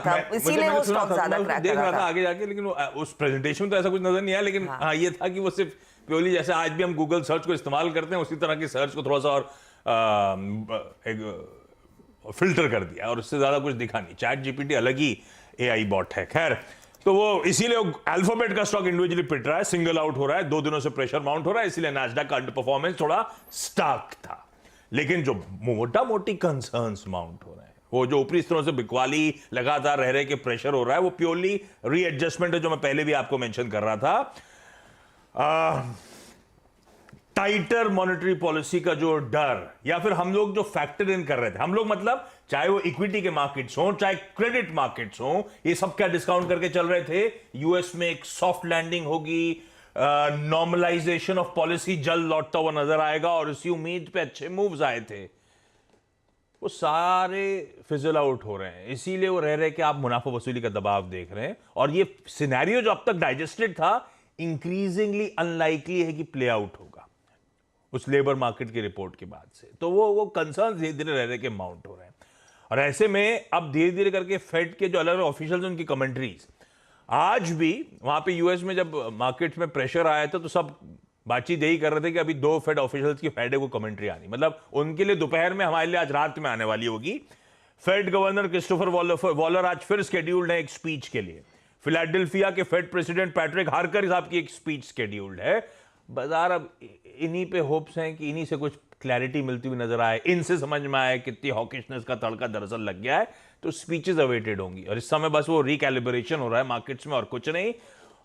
था, इसीलिए वो स्टॉक ज्यादा क्रैक देख कर रहा रहा था था। आगे जाके, लेकिन उस प्रेजेंटेशन में तो ऐसा कुछ नजर नहीं आया, लेकिन हाँ ये था कि वो सिर्फ प्योरली जैसे आज भी हम गूगल सर्च को इस्तेमाल करते हैं उसी तरह की सर्च को थोड़ा सा और फिल्टर कर दिया और उससे ज्यादा कुछ दिखा नहीं। चैट जीपीटी अलग ही एआई बॉट है। खैर, तो वो इसीलिए अल्फाबेट का स्टॉक इंडिविजुअली पिट रहा है, सिंगल आउट हो रहा है, 2 दिनों से प्रेशर माउंट हो रहा है, इसीलिए नैस्डैक का अंडर परफॉर्मेंस थोड़ा स्टार्क था। लेकिन जो मोटा मोटी कंसर्न्स माउंट हो रहे हैं, वो जो ऊपरी स्तरों से बिकवाली लगातार रह रहे के प्रेशर हो रहा है, वो प्योरली रीएडजस्टमेंट है, जो मैं पहले भी आपको मेंशन कर रहा था। टाइटर मॉनेटरी पॉलिसी का जो डर, या फिर हम लोग जो फैक्टर इन कर रहे थे, हम लोग मतलब चाहे वो इक्विटी के मार्केट्स हो, चाहे क्रेडिट मार्केट्स हो, ये सब क्या डिस्काउंट करके चल रहे थे, यूएस में एक सॉफ्ट लैंडिंग होगी, नॉर्मलाइजेशन ऑफ पॉलिसी जल्द लौटता हुआ नजर आएगा, और इसी उम्मीद पे अच्छे मूव्स आए थे, वो सारे फिजल आउट हो रहे हैं। इसीलिए वो रह रहे कि आप मुनाफा वसूली का दबाव देख रहे हैं, और ये सिनेरियो जो अब तक डाइजेस्टेड था, इंक्रीजिंगली अनलाइकली है कि प्ले आउट होगा उस लेबर मार्केट की रिपोर्ट के बाद से। तो वो कंसर्न धीरे धीरे रह रहे के माउंट हो रहे हैं, और ऐसे में अब धीरे धीरे करके फेड के जो अलग अलग ऑफिशियल्स उनकी कमेंट्रीज, आज भी वहां पे यूएस में जब मार्केट्स में प्रेशर आया था तो सब बातचीत यही कर रहे थे कि अभी 2 फेड ऑफिशियल्स की फ्राइडे को कमेंट्री आनी, मतलब उनके लिए दोपहर में, हमारे लिए आज रात में आने वाली होगी। फेड गवर्नर क्रिस्टोफर वॉलर आज फिर स्केड्यूल्ड है एक स्पीच के लिए। फिलाडेल्फिया के फेड प्रेसिडेंट पैट्रिक हार्कर साहब की एक स्पीच स्केड्यूल्ड है। बाजार अब इन्हीं पे होप्स हैं कि इन्हीं से कुछ क्लैरिटी मिलती हुई नजर आए, इनसे समझ में आए कितनी हॉकिशनेस का तड़का दरअसल लग गया है, तो स्पीचेस अवेटेड होंगी। और इस समय बस वो रिकैलिब्रेशन हो रहा है मार्केट्स में और कुछ नहीं।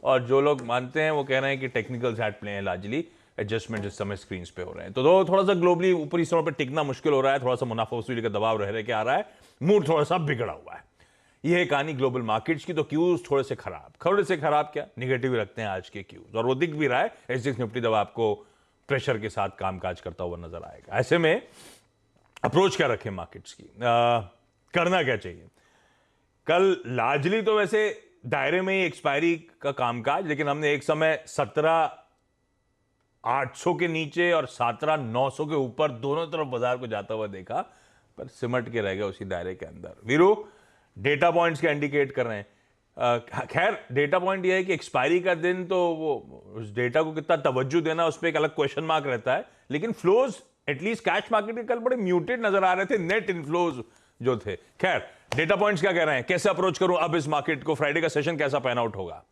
और जो लोग मानते हैं वो कह रहे हैं कि टेक्निकल सेट प्ले हैं, लार्जली एडजस्टमेंट इस समय स्क्रीन पे हो रहे हैं। तो थोड़ा सा ग्लोबली ऊपरी स्तरों पर टिकना मुश्किल हो रहा है, थोड़ा सा मुनाफा वसूली का दबाव रह के आ रहा है, मूड थोड़ा सा बिगड़ा हुआ है। यह है कहानी ग्लोबल मार्केट्स की। तो क्यूज थोड़े से खराब क्या, निगेटिव रखते हैं आज के क्यूज, और वो दिख भी रहा है। एसजीएक्स निफ्टी दवा आपको प्रेशर के साथ कामकाज करता हुआ नजर आएगा। ऐसे में अप्रोच क्या रखें मार्केट्स की, करना क्या चाहिए? कल लार्जली तो वैसे दायरे में ही एक्सपायरी का कामकाज, लेकिन हमने एक समय 17,800 के नीचे और 17,900 के ऊपर दोनों तरफ बाजार को जाता हुआ देखा, पर सिमट के रह गया उसी दायरे के अंदर। वीरू, डेटा पॉइंट्स क्या इंडिकेट कर रहे हैं? खैर, डेटा पॉइंट यह है कि एक्सपायरी का दिन, तो वो उस डेटा को कितना तवज्जो देना उस पर एक अलग क्वेश्चन मार्क रहता है, लेकिन फ्लोज एटलीस्ट कैश मार्केट के कल बड़े म्यूटेड नजर आ रहे थे, नेट इनफ्लोज जो थे। खैर, डेटा पॉइंट्स क्या कह रहे हैं, कैसे अप्रोच करूं अब इस मार्केट को? फ्राइडे का सेशन कैसा पैन आउट होगा?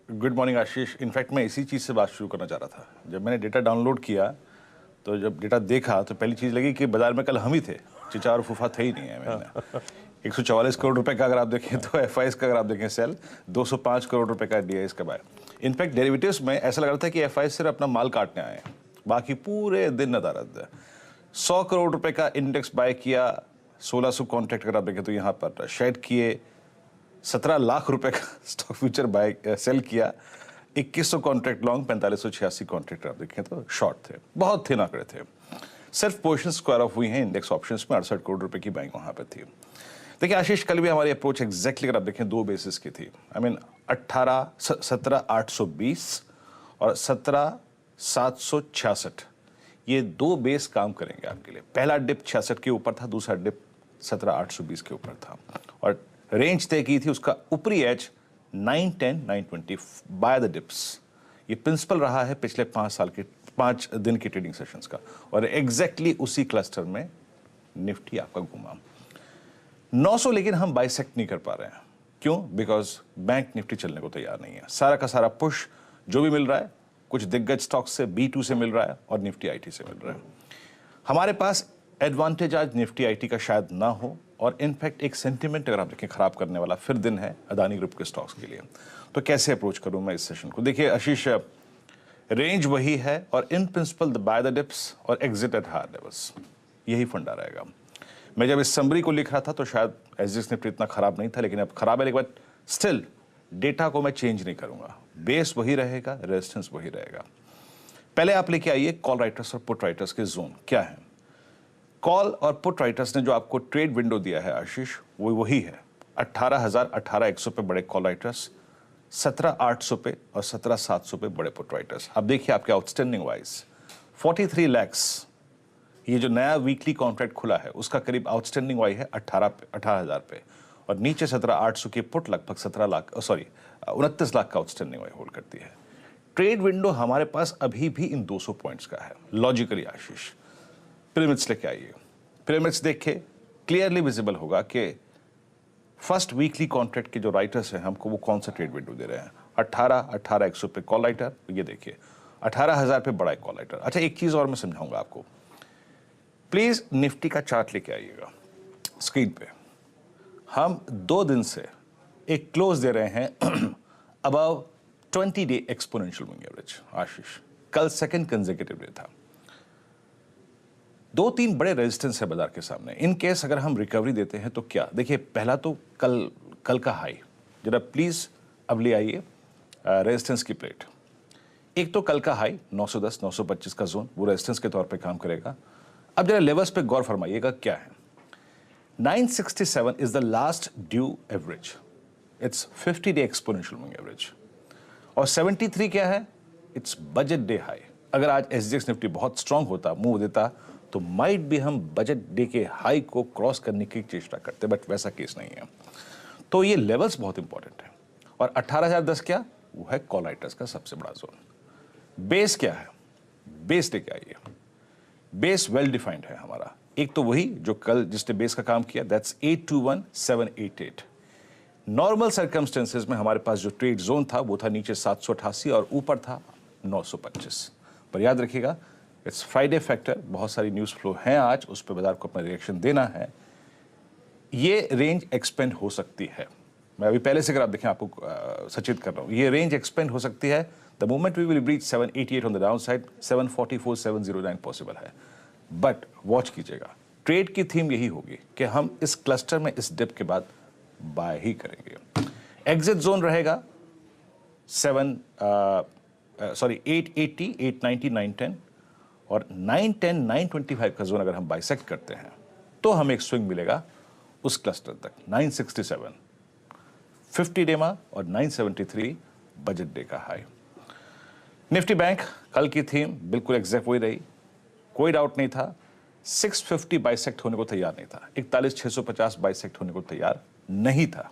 गुड मॉर्निंग आशीष। इनफैक्ट मैं इसी चीज़ से बात शुरू करना चाह रहा था। जब मैंने डेटा डाउनलोड किया तो जब डेटा देखा तो पहली चीज़ लगी कि बाजार में कल हम ही थे, चिचा और फूफा थे ही नहीं है। मैंने 144 करोड़ रुपए का अगर आप देखें तो एफआईएस का अगर आप देखें सेल, 205 करोड़ रुपए का डीआईएस का बाय। इनफैक्ट डेरिवेटिव्स में ऐसा लग रहा था कि एफआईएस सिर्फ अपना माल काटने आए हैं, बाकी पूरे दिन नदारद है। 100 करोड़ रुपए का इंडेक्स बाय किया, 1600 कॉन्ट्रैक्ट अगर आप देखें तो यहाँ पर शेड किए, 17 लाख रुपए का स्टॉक फ्यूचर बाय सेल किया, 2100 कॉन्ट्रैक्ट लॉन्ग, 4586 कॉन्ट्रैक्ट आप देखें तो शॉर्ट थे। बहुत थिन आंकड़े थे। सिर्फ पोजीशन स्क्वायर ऑफ हुई हैं इंडेक्स ऑप्शंस में, 68 करोड़ रुपए की बाइंग वहां पे थी। देखिए आशीष, कल भी हमारी अप्रोच एग्जैक्टली अगर आप देखें 2 बेसिस की थी। 17,820 और 17,766, ये 2 बेस काम करेंगे आपके लिए। पहला डिप 66 के ऊपर था, दूसरा डिप 17,820 के ऊपर था, और रेंज तय की थी उसका ऊपरी एज 910, 920 बाय द डिप्स। ये प्रिंसिपल रहा है पिछले 5 दिन की ट्रेडिंग सेशंस का, और एग्जैक्टली उसी क्लस्टर में निफ्टी आपका घूमा 900। लेकिन हम बाइसेक्ट नहीं कर पा रहे हैं। क्यों? बिकॉज बैंक निफ्टी चलने को तैयार नहीं है। सारा का सारा पुश जो भी मिल रहा है कुछ दिग्गज स्टॉक से, B2 से मिल रहा है और निफ्टी आईटी से मिल रहा है। हमारे पास एडवांटेज आज निफ्टी आईटी का शायद ना हो, और इनफैक्ट एक सेंटिमेंट अगर आप देखें खराब करने वाला फिर दिन है अदानी ग्रुप के स्टॉक्स के लिए। तो कैसे अप्रोच करूं मैं इस सेशन को? देखिए आशीष, रेंज वही है, और in principle the by the dips और एग्जिट एट हायर लेवल्स, यही फंडा रहेगा। मैं जब इस समरी को लिख रहा था तो शायद एसजीएक्स निफ्टी इतना खराब नहीं था, लेकिन अब खराब है, लेकिन स्टिल डेटा को मैं चेंज नहीं करूंगा। बेस वही रहेगा, रेजिस्टेंस वही रहेगा। पहले आप लेके आइए कॉल राइटर्स और पुट राइटर्स के जोन क्या है। कॉल और पुट राइटर्स ने जो आपको ट्रेड विंडो दिया है आशीष, वो वही है। 18,000, 18,100 पे बड़े कॉल राइटर्स, 17,800 पे और 17,700 पे बड़े पुट राइटर्स। अब देखिए आपके आउटस्टैंडिंग वाइज 43 lakhs ये जो नया वीकली कॉन्ट्रैक्ट खुला है उसका करीब आउटस्टैंडिंग वाई है 18,000 पे, और नीचे 17,800 की पुट लगभग 29 लाख का आउटस्टैंडिंग वाई होल्ड करती है। ट्रेड विंडो हमारे पास अभी भी इन 200 पॉइंट्स का है। लॉजिकली आशीष पिरामिड्स लेके आइए, पिरामिड्स देख के क्लियरली विजिबल होगा कि फर्स्ट वीकली कॉन्ट्रैक्ट के जो राइटर्स हैं हमको वो कौन सा ट्रेड विंडो दे रहे हैं। 18,100 पे कॉल राइटर, ये देखिए 18,000 पे बड़ा कॉल राइटर। अच्छा, एक चीज और मैं समझाऊंगा आपको, प्लीज निफ्टी का चार्ट लेके आइएगा स्क्रीन पे। हम 2 दिन से एक क्लोज दे रहे हैं above 20 day exponential moving average Ashish. कल सेकंड कंसेक्यूटिव डे था। 2-3 बड़े रेजिस्टेंस है बाजार के सामने। इन केस अगर हम रिकवरी देते हैं तो क्या, देखिए पहला तो कल का हाई जरा प्लीज अब ले आइए रेजिस्टेंस की प्लेट। एक तो कल का हाई 910 925 का जोन, वो रेजिस्टेंस के तौर पे काम करेगा। अब जरा लेवल्स पे गौर फरमाइएगा क्या है। 967 is the last due average, it's 50 day exponential moving average. और 73 क्या है, इट्स बजट डे हाई। अगर आज एसजीएक्स निफ्टी बहुत स्ट्रांग होता, मूव देता, तो माइट भी हम बजट डे के हाई को क्रॉस करने की चेष्टा करते, बट वैसा केस नहीं है। तो ये लेवल्स बहुत इंपॉर्टेंट है। और 18,010 क्या, वो है कॉल राइटर्स का सबसे बड़ा जोन। बेस क्या है, बेस लेके आइए। बेस वेल डिफाइंड है हमारा। एक तो वही जो कल जिसने बेस का काम किया, दैट्स 821,788। नॉर्मल सर्कमस्टेंसेज में हमारे पास जो ट्रेड जोन था वो था नीचे 788 और ऊपर था 925। पर याद रखिएगा, इट्स फ्राइडे फैक्टर, बहुत सारी न्यूज़ फ्लो हैं आज, उस पर बाजार को अपना रिएक्शन देना है। ये रेंज एक्सपेंड हो सकती है। मैं अभी पहले से अगर आप देखें आपको सचेत कर रहा हूँ, ये रेंज एक्सपेंड हो सकती है। The moment we will breach 788 on the down side, 744 709 possible है। बट वॉच कीजिएगा, ट्रेड की थीम यही होगी कि हम इस क्लस्टर में इस डिप के बाद बाय ही करेंगे। एग्जिट जोन रहेगा 880 890 910 और 910 925 का जोन अगर हम बाइसेक्ट करते हैं तो हमें एक स्विंग मिलेगा उस क्लस्टर तक 967 50 डेमा और 973 बजट डे का हाई। निफ्टी बैंक कल की थीम बिल्कुल एग्जैक्ट वही रही, कोई डाउट नहीं था। 650 बाइसेक्ट होने को तैयार नहीं था, 41,650 बाइसेक्ट होने को तैयार नहीं था।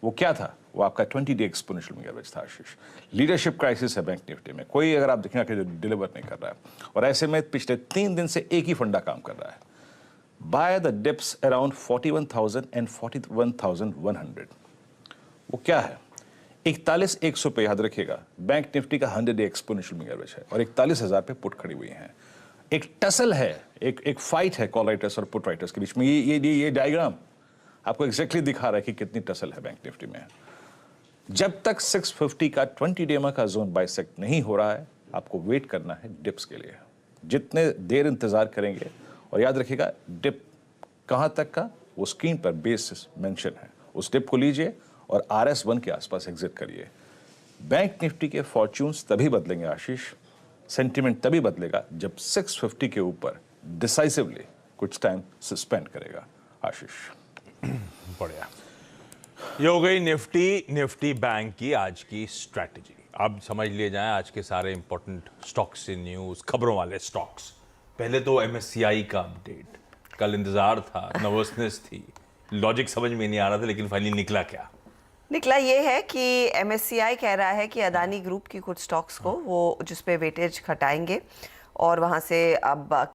वो क्या था, वो आपका 20 डे एक्सपोनेंशियल मूविंग एवरेज था आशीष। लीडरशिप क्राइसिस है बैंक निफ्टी में, कोई अगर आप देखेंगे कि डिलीवर नहीं कर रहा है, और ऐसे में पिछले 3 दिन से एक ही फंडा काम कर रहा है। By the dips around 41,000 and 41,100। वो क्या है, 41,100 पे याद रखिएगा बैंक निफ्टी का 100 डे एक्सपोनेंशियल मूविंग एवरेज है, और 41,000 पे पुट खड़ी हुई है। एक टसल है, एक फाइट है कॉल राइटर्स और पुट राइटर्स के बीच में। ये डायग्राम आपको एग्जैक्टली दिखा रहा है कि कितनी टसल है बैंक निफ्टी में। जब तक 650 का 20 डेमा का जोन बाइसेक्ट नहीं हो रहा है, आपको वेट करना है डिप्स के लिए। जितने देर इंतजार करेंगे, और याद रखिएगा डिप कहां तक का, वो स्क्रीन पर बेस मेंशन है, उस डिप को लीजिए और RS1 के आसपास एग्जिट करिए। बैंक निफ्टी के फॉर्च्यून्स तभी बदलेंगे आशीष, सेंटिमेंट तभी बदलेगा जब 650 के ऊपर डिसाइसिवली कुछ टाइम स्पेंड करेगा आशीष। बढ़िया, ये हो गई निफ्टी बैंक की आज की स्ट्रैटेजी। अब समझ लिए जाएं आज के सारे इंपॉर्टेंट स्टॉक्स से न्यूज़, खबरों वाले स्टॉक्स। पहले तो MSCI का अपडेट, कल इंतजार था, नर्वसनेस थी, लॉजिक समझ में नहीं आ रहा था, लेकिन फाइनली निकला क्या? निकला ये है कि MSCI कह रहा है कि अदानी ग्रुप की कुछ स्टॉक्स को वो जिस पे वेटेज घटाएंगे और वहां से अब